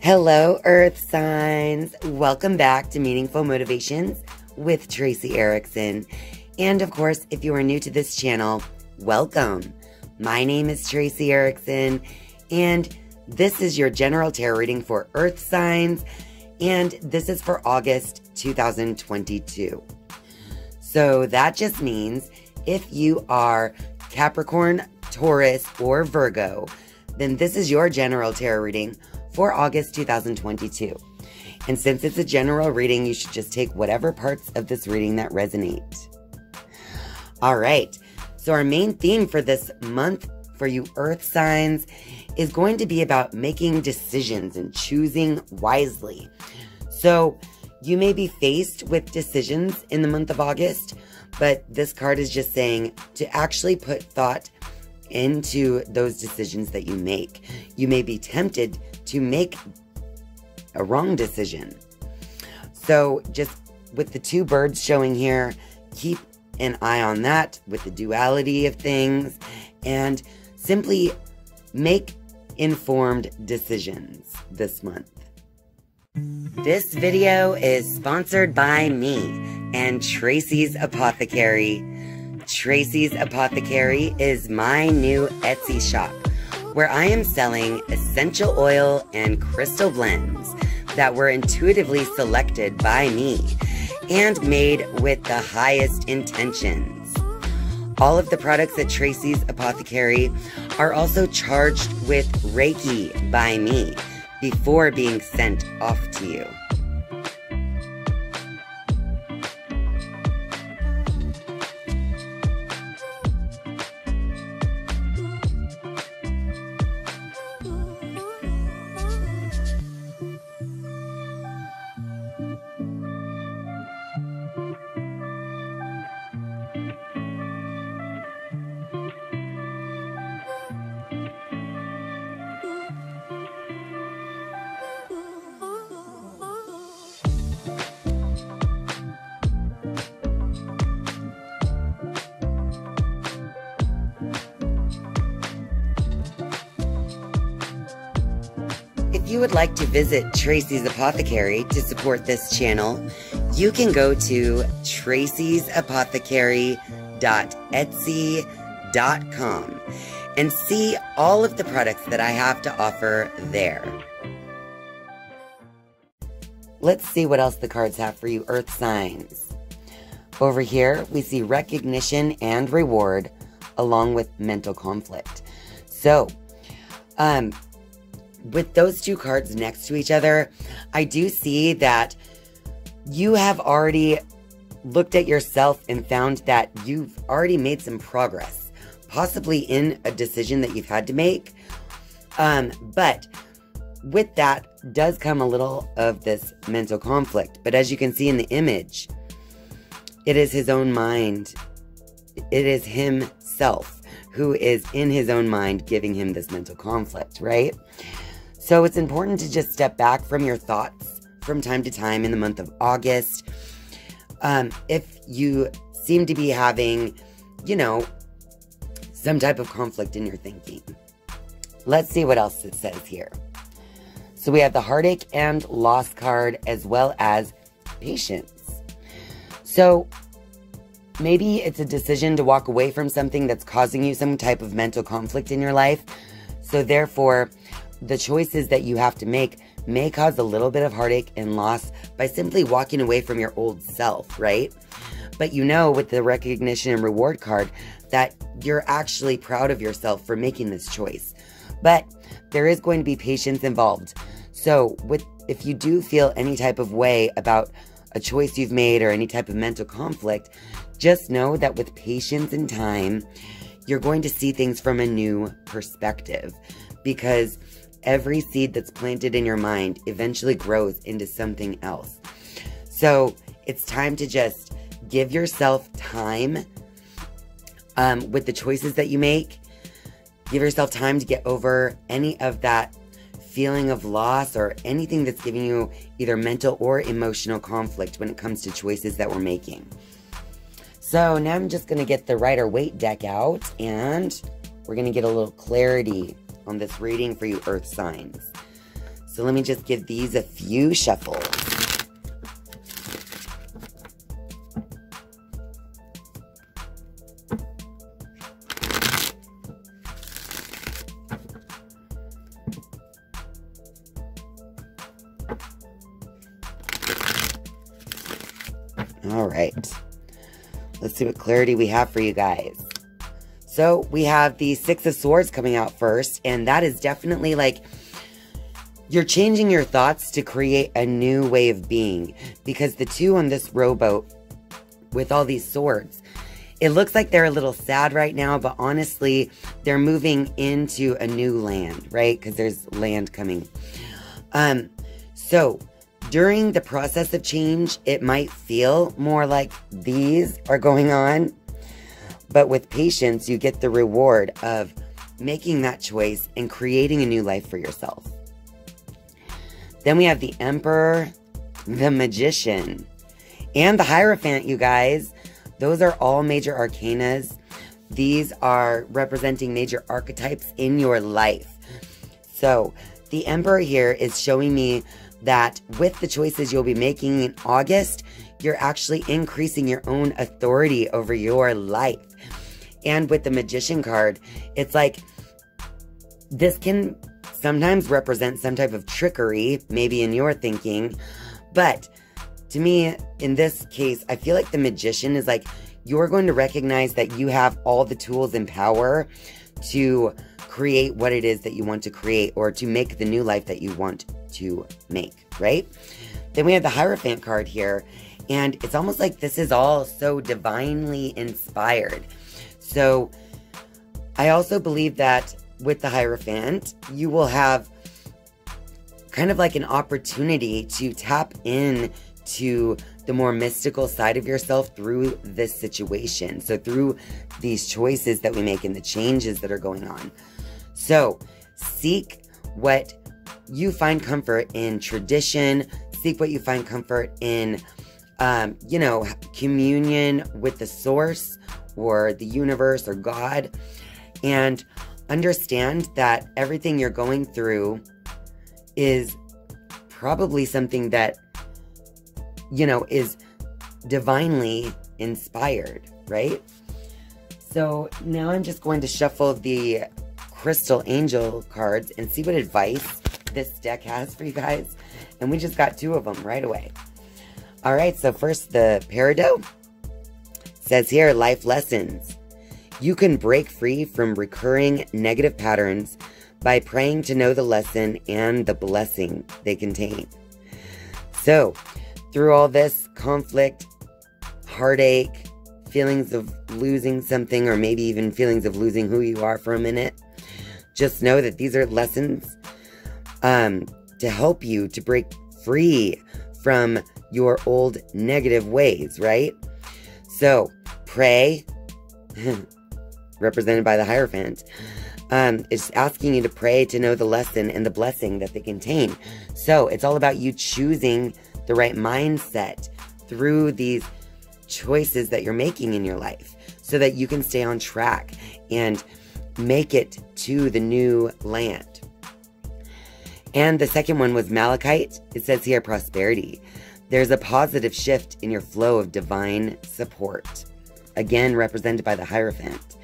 Hello, Earth signs. Welcome back to Meaningful Motivations with Tracy Erickson. And of course, if you are new to this channel, welcome. My name is Tracy Erickson, and this is your general tarot reading for Earth signs, and this is for August 2022. So that just means if you are Capricorn, Taurus, or Virgo, then this is your general tarot reading for August 2022. And since it's a general reading, you should just take whatever parts of this reading that resonate. All right, so our main theme for this month for you Earth signs is going to be about making decisions and choosing wisely. So you may be faced with decisions in the month of August, but this card is just saying to actually put thought into those decisions that you make. You may be tempted to make a wrong decision. So just with the two birds showing here, keep an eye on that with the duality of things and simply make informed decisions this month. This video is sponsored by me and Tracy's Apothecary. Tracy's Apothecary is my new Etsy shop where I am selling essential oil and crystal blends that were intuitively selected by me and made with the highest intentions. All of the products at Tracy's Apothecary are also charged with Reiki by me before being sent off to you. If you would like to visit Tracy's Apothecary to support this channel, you can go to tracysapothecary.etsy.com and see all of the products that I have to offer there. Let's see what else the cards have for you Earth signs. Over here, we see recognition and reward along with mental conflict. So, with those two cards next to each other, I do see that you have already looked at yourself and found that you've already made some progress, possibly in a decision that you've had to make. But with that does come a little of this mental conflict. But as you can see in the image, it is his own mind. It is himself who is in his own mind giving him this mental conflict, right? So it's important to just step back from your thoughts from time to time in the month of August. If you seem to be having, some type of conflict in your thinking. Let's see what else it says here. So we have the heartache and loss card as well as patience. So maybe it's a decision to walk away from something that's causing you some type of mental conflict in your life. So therefore, the choices that you have to make may cause a little bit of heartache and loss by simply walking away from your old self, right? But with the recognition and reward card that you're actually proud of yourself for making this choice. But there is going to be patience involved. So if you do feel any type of way about a choice you've made or any type of mental conflict, just know that with patience and time, you're going to see things from a new perspective, because every seed that's planted in your mind eventually grows into something else. So it's time to just give yourself time with the choices that you make. Give yourself time to get over any of that feeling of loss or anything that's giving you either mental or emotional conflict when it comes to choices that we're making. So now I'm just going to get the Rider-Waite deck out, and we're going to get a little clarity on this reading for you Earth signs. So let me just give these a few shuffles. All right. Let's see what clarity we have for you guys. So we have the Six of Swords coming out first, and that is definitely like you're changing your thoughts to create a new way of being, because the two on this rowboat with all these swords, it looks like they're a little sad right now, but honestly, they're moving into a new land, right? Because there's land coming. So during the process of change, it might feel more like these are going on, but with patience, you get the reward of making that choice and creating a new life for yourself. Then we have the Emperor, the Magician, and the Hierophant, you guys. Those are all major arcanas. These are representing major archetypes in your life. So the Emperor here is showing me that with the choices you'll be making in August, you're actually increasing your own authority over your life. And with the Magician card, it's like this can sometimes represent some type of trickery, maybe in your thinking. But to me, in this case, I feel like the Magician is like you're going to recognize that you have all the tools and power to create what it is that you want to create, or to make the new life that you want to make, right? Then we have the Hierophant card here, and it's almost like this is all so divinely inspired. So I also believe that with the Hierophant, you will have kind of like an opportunity to tap in to the more mystical side of yourself through this situation. So through these choices that we make and the changes that are going on. So seek what you find comfort in tradition. Seek what you find comfort in, you know, communion with the source or the universe or God. And understand that everything you're going through is probably something that, you know, is divinely inspired, right? So now I'm just going to shuffle the Crystal Angel cards and see what advice this deck has for you guys. And we just got two of them right away. All right, so first the Peridot says here, life lessons. You can break free from recurring negative patterns by praying to know the lesson and the blessing they contain. So, through all this conflict, heartache, feelings of losing something, or maybe even feelings of losing who you are for a minute, just know that these are lessons to help you to break free from your old negative ways, right? So, pray, represented by the Hierophant, is asking you to pray to know the lesson and the blessing that they contain. So, it's all about you choosing the right mindset through these choices that you're making in your life so that you can stay on track and make it to the new land. And the second one was Malachite. It says here, prosperity. There's a positive shift in your flow of divine support. Again, represented by the Hierophant.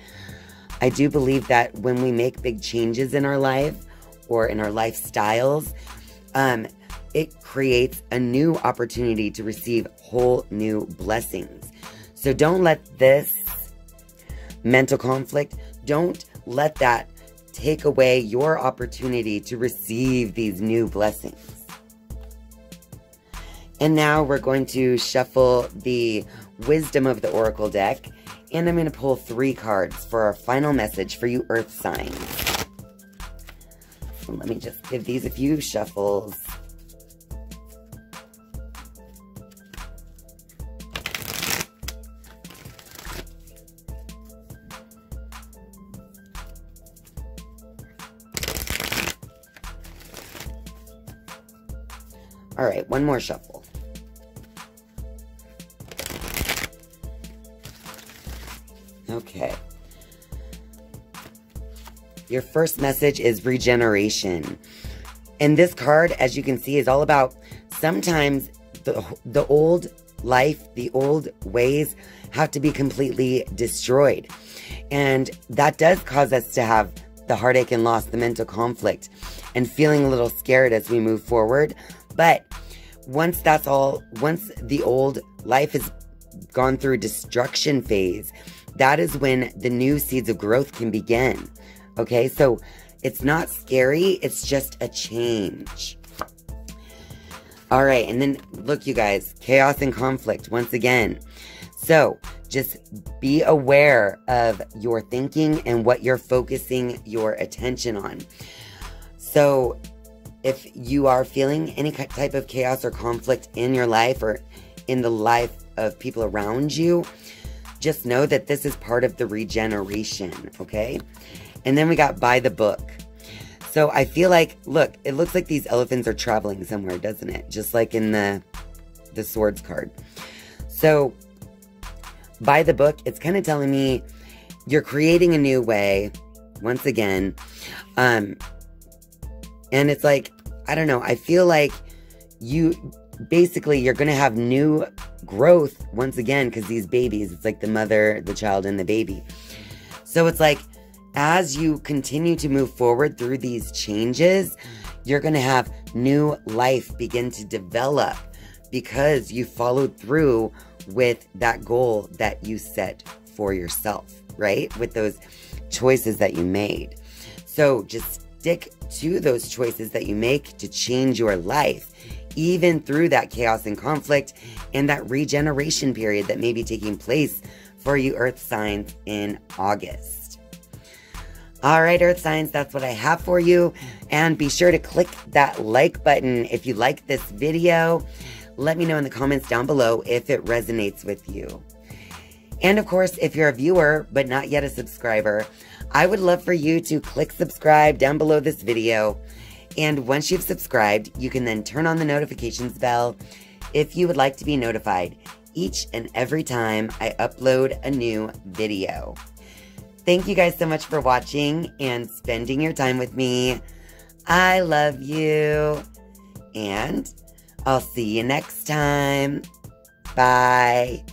I do believe that when we make big changes in our life or in our lifestyles, it creates a new opportunity to receive whole new blessings. So don't let this mental conflict, don't let that take away your opportunity to receive these new blessings. And now we're going to shuffle the Wisdom of the Oracle deck, and I'm going to pull 3 cards for our final message for you Earth signs. So let me just give these a few shuffles. All right, one more shuffle. Okay. Your first message is regeneration. And this card, as you can see, is all about sometimes the old life, the old ways have to be completely destroyed. And that does cause us to have the heartache and loss, the mental conflict, and feeling a little scared as we move forward. But once the old life has gone through destruction phase, that is when the new seeds of growth can begin. Okay, so it's not scary, it's just a change. All right, and then look, you guys, chaos and conflict once again. So just be aware of your thinking and what you're focusing your attention on. So if you are feeling any type of chaos or conflict in your life or in the life of people around you, just know that this is part of the regeneration, okay? And then we got by the book. So I feel like, look, it looks like these elephants are traveling somewhere, doesn't it? Just like in the swords card. So by the book, it's kind of telling me you're creating a new way, once again. And it's like, I don't know, I feel like you're going to have new growth once again, because these babies, it's like the mother, the child, and the baby. So it's like, as you continue to move forward through these changes, you're going to have new life begin to develop because you followed through with that goal that you set for yourself, right? With those choices that you made. So just stick to those choices that you make to change your life, even through that chaos and conflict and that regeneration period that may be taking place for you Earth signs in August. All right, Earth signs, that's what I have for you. And be sure to click that like button if you like this video. Let me know in the comments down below if it resonates with you. And of course, if you're a viewer but not yet a subscriber, I would love for you to click subscribe down below this video. And once you've subscribed, you can then turn on the notifications bell if you would like to be notified each and every time I upload a new video. Thank you guys so much for watching and spending your time with me. I love you. And I'll see you next time. Bye.